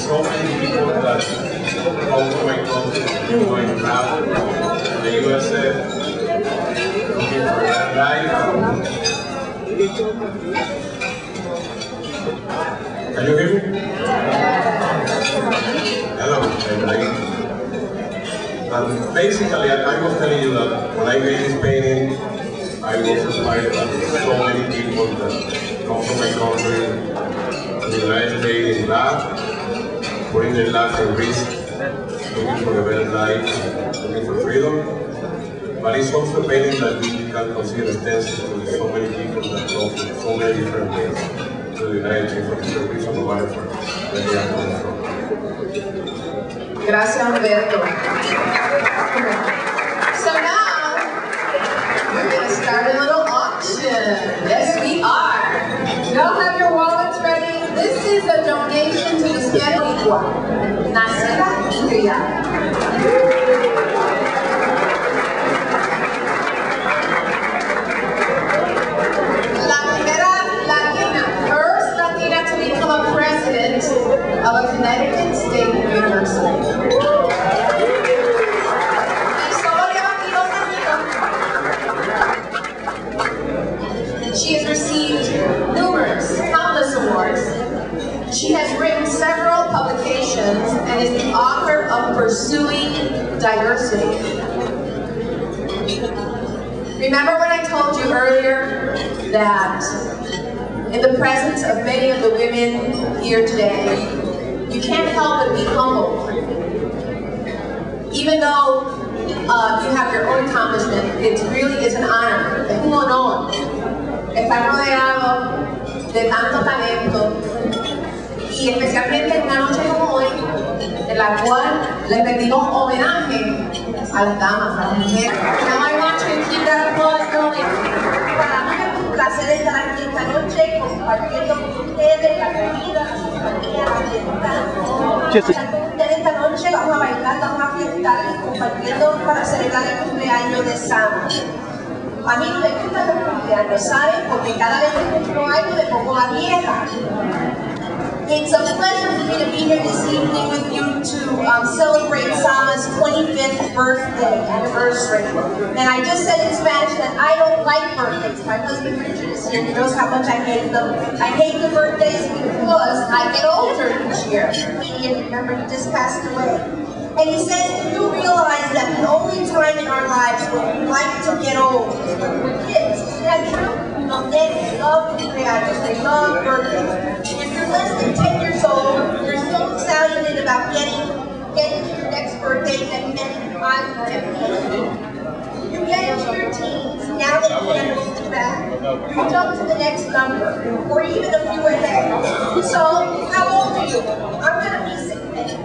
so many people that come to my country going travel to the USA, looking for that life. Can you hear me? Hello, everybody. And basically, I was telling you that when I made this painting, I was inspired by so many people that come from my country, to the United States in lab, putting their lives at risk, looking for a better life, looking for freedom. But it's also a painting that we can consider extensive to so many people that come from so many different ways to the United States for different reasons, no matter where they are coming from. Gracias, Alberto. So now, we're going to start a little auction. Yes, we are. You all have your wallets ready? This is a donation to the Sierra Nacida y Criada. La primera Latina, first Latina to become a president of a Connecticut State University. She has received numerous, countless awards. She has written several publications and is the author of Pursuing Diversity. Remember when I told you earlier that in the presence of many of the women here today, you can't help but be humbled. Even though you have your own accomplishment, it really is an honor. Es un honor estar rodeado de tanto talento y especialmente en una noche como hoy, en la cual le rendimos homenaje a las damas, a las mujeres. Now I want you to keep that applause going. Para mí es un placer estar aquí esta noche compartiendo con ustedes la comida, la compañía, la fiesta. Esta noche vamos a bailar, vamos a fiestar y compartiendo para celebrar el cumpleaños de Sam. A mí no me gustan los cumpleaños, ¿saben? Porque cada vez que cumplo algo me pongo más vieja. It's a pleasure for me to be here this evening with you to celebrate Sama's 25th birthday anniversary. And I just said in Spanish that I don't like birthdays. My husband Richard is here. He knows how much I hate them. I hate the birthdays because I get older each year. He remember he just passed away. And he said, you realize that the only time in our lives when we like to get old is when we're kids. Isn't that true? They love cumpleaños, they love birthdays. If you're less than 10 years old, you're so excited about getting to your next birthday that I'm 15. You get into your teens, now that you can't look back, you jump to the next number, or even a few ahead. So, how old are you? I'm gonna be 16.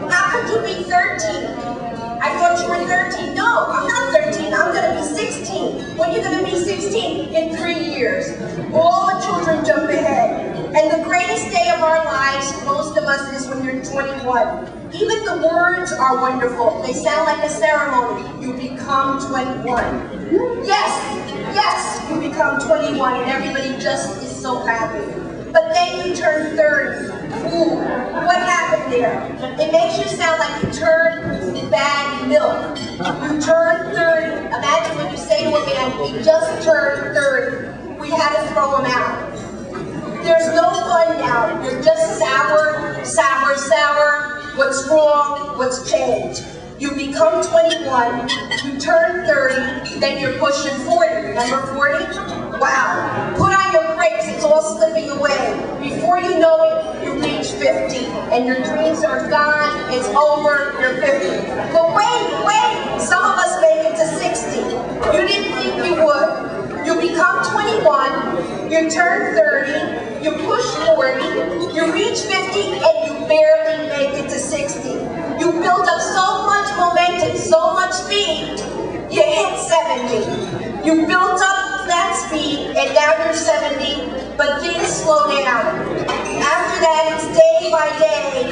How could you be 13? I thought you were 13. No, I'm not 13. I'm going to be 16. When are you going to be 16? In 3 years. All the children jump ahead. And the greatest day of our lives, most of us, is when you're 21. Even the words are wonderful. They sound like a ceremony. You become 21. Yes, you become 21, and everybody just is so happy. But then you turn 30. Ooh, what happened there? It makes you sound like you turned bad milk. You turn 30. Imagine when you say to a man, we just turned 30. We had to throw him out. There's no fun now. You're just sour. What's wrong? What's changed? You become 21, you turn 30, then you're pushing 40. Remember 40? Wow. Put on your brakes, it's all slipping away. Before you know it, you reach 50, and your dreams are gone, it's over, you're 50. But wait, some of us make it to 60. You didn't think you would. You become 21, you turn 30, you push 40, you reach 50, and you barely make it to 60. You build up so much momentum, so much speed, you hit 70. You built up that speed, and now you're 70, but things slow down. After that, it's day by day,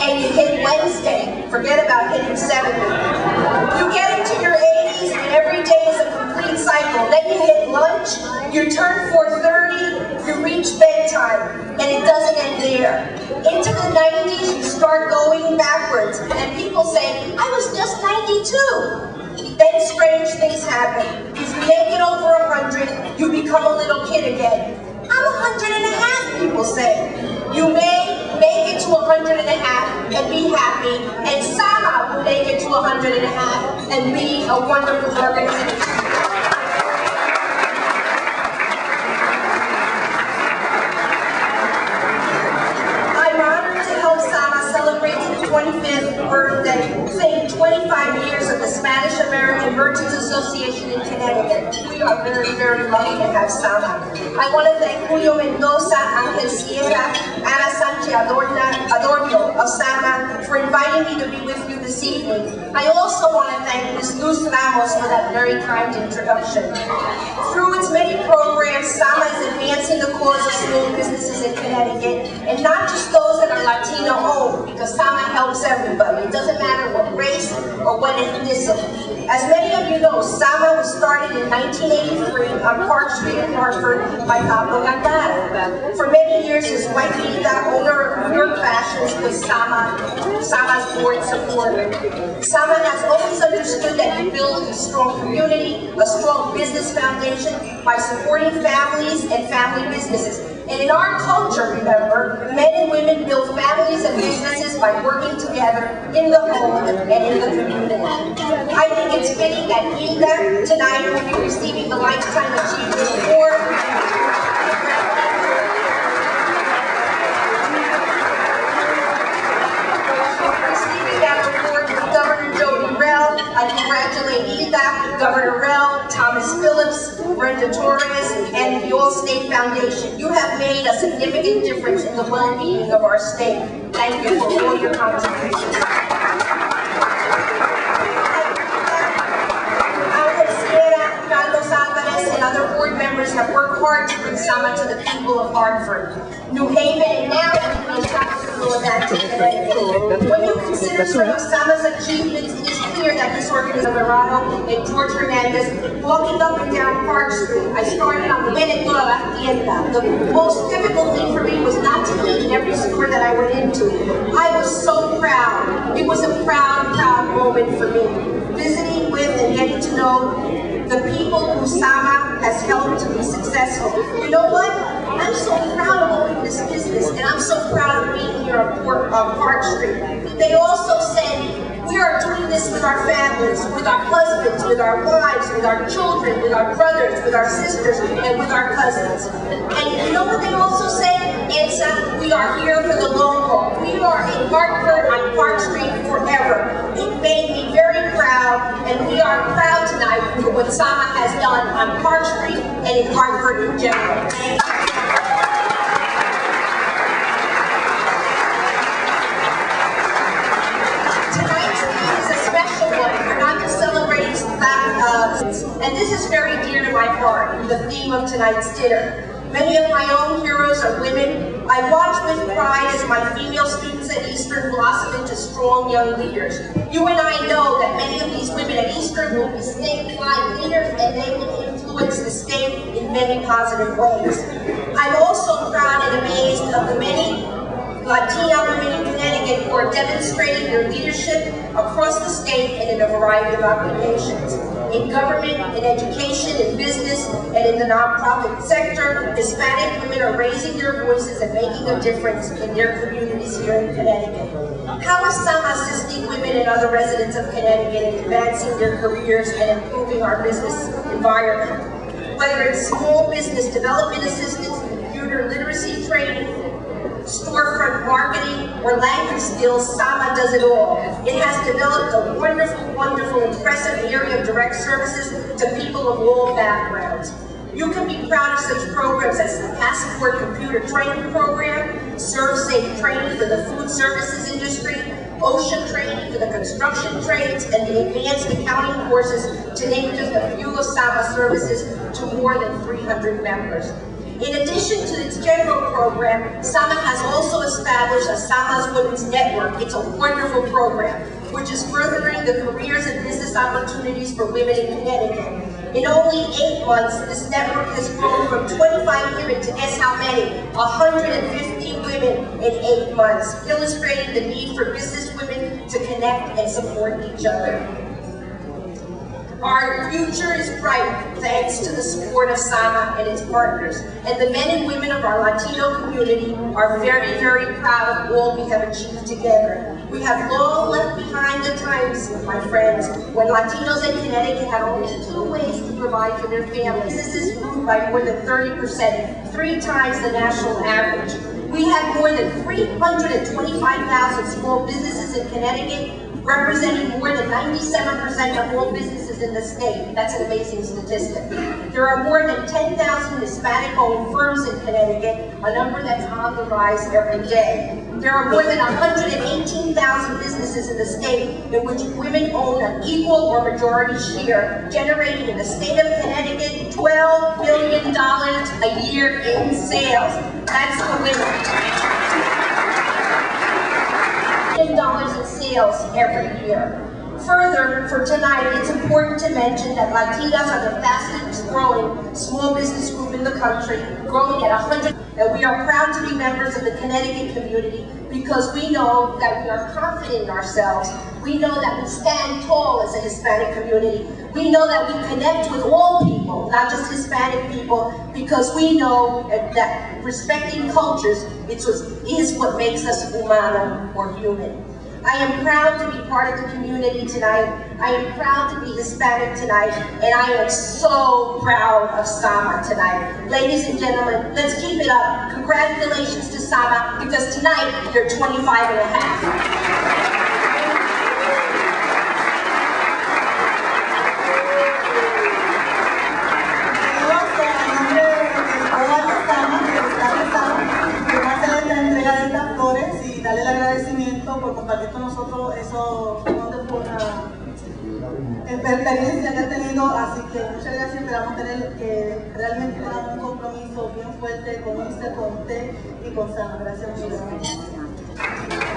and you hit Wednesday. Forget about hitting 70. You get into your 80s, and every day is a complete cycle. Then you hit lunch, you turn 4:30, you reach bedtime, and it doesn't end 22. Then strange things happen. If you make it over 100, you become a little kid again. I'm 100 and a half, people say. You may make it to 100 and a half and be happy, and Sama will make it to 100 and a half and be a wonderful organization. I'm honored to help Sama celebrate its 25th birthday, saying 25 years of the Spanish American Merchants Association in Connecticut. We are very, very lucky to have Sama. I want to thank Julio Mendoza, Angel Sierra, Ana Sanchez Adorno of Sama for inviting me to be with you this evening. I also want to thank Ms. Luz Ramos for that very kind introduction. Through its many programs, Sama is advancing the cause of small businesses in Connecticut, and not just those that are Latino-owned, because Sama helps everybody. It doesn't matter what race or what ethnicity. As many of you know, Sama was started in 1983 on Park Street in Hartford by Pablo Gandara. For many years, his wife Ida, owner of New York Fashions, was Sama's board supporter. Sama has always understood that you build a strong community, a strong business foundation by supporting families and family businesses. And in our culture, remember, men and women build families and businesses by working together in the home and in the community. I think it's fitting that Ida tonight will be receiving the Lifetime Achievement Award. Receiving that award with Governor Jody Rell. I congratulate Ida, Governor Rell, Thomas Phillips, Brenda Torres, and the All-State Foundation. You have made a significant difference in the well-being of our state. Thank you for all your contributions. And other board members have worked hard to bring Sama to the people of Hartford, New Haven, and now in tropical Atlantic Connecticut. When you consider some of Sama's achievements, it is clear that this organization, Verano and George Hernandez, walking up and down Park Street, I started on the Venezuela La Tienda. The most difficult thing for me was not to eat in every store that I went into. I was so proud. It was a proud, proud moment for me. Visiting with and getting to know the people who Sama has helped to be successful. You know what? I'm so proud of owning this business, and I'm so proud of being here on Park Street. They also said, we are doing this with our families, with our husbands, with our wives, with our children, with our brothers, with our sisters, and with our cousins. And you know what they also said? It's we are here for the long haul. We are in Hartford on Park Street forever. It made me very proud, and we are proud tonight for what Sama has done on Park Street and in Hartford in general. Tonight's theme is a special one. We're not just celebrating and this is very dear to my heart, the theme of tonight's dinner. Many of my own heroes are women. I watch with pride as my female students at Eastern blossom into strong young leaders. You and I know that many of these women at Eastern will be statewide leaders, and they will influence the state in many positive ways. I'm also proud and amazed of the many Latina women in Connecticut who are demonstrating their leadership across the state and in a variety of occupations. In government, in education, in business, and in the nonprofit sector, Hispanic women are raising their voices and making a difference in their communities here in Connecticut. How is Sama assisting women and other residents of Connecticut in advancing their careers and improving our business environment? Whether it's small business development assistance, computer literacy training, storefront marketing, or language skills, Sama does it all. It has developed a wonderful, wonderful, impressive area of direct services to people of all backgrounds. You can be proud of such programs as the Passport Computer Training Program, ServSafe Training for the food services industry, OSHA training for the construction trades, and the advanced accounting courses, to name just a few of Sama services to more than 300 members. In addition to its general program, Sama has also established a Sama's Women's Network. It's a wonderful program, which is furthering the careers and business opportunities for women in Connecticut. In only 8 months, this network has grown from 25 women to guess how many? 150 women in 8 months, illustrating the need for business women to connect and support each other. Our future is bright thanks to the support of Sama and its partners. And the men and women of our Latino community are very, very proud of all we have achieved together. We have long left behind the times, my friends, when Latinos in Connecticut had only 2 ways to provide for their families. Businesses grew by more than 30%, 3 times the national average. We have more than 325,000 small businesses in Connecticut, representing more than 97% of all businesses in the state. That's an amazing statistic. There are more than 10,000 Hispanic-owned firms in Connecticut, a number that's on the rise every day. There are more than 118,000 businesses in the state in which women own an equal or majority share, generating in the state of Connecticut $12 billion a year in sales. That's the winner. $1 billion in sales every year. Further, for tonight, it's important to mention that Latinas are the fastest growing small business group in the country, growing at 100%. And we are proud to be members of the Connecticut community because we know that we are confident in ourselves. We know that we stand tall as a Hispanic community. We know that we connect with all people, not just Hispanic people, because we know that respecting cultures is what makes us humano or human. I am proud to be part of the community tonight. I am proud to be Hispanic tonight, and I am so proud of Sama tonight. Ladies and gentlemen, let's keep it up. Congratulations to Sama, because tonight you're 25 and a half. Darle el agradecimiento por compartir con nosotros esos experiencias que ha tenido, así que muchas gracias. Esperamos tener que realmente tengamos un compromiso bien fuerte con UNICEF, con usted y con Sama. Gracias, muchas gracias.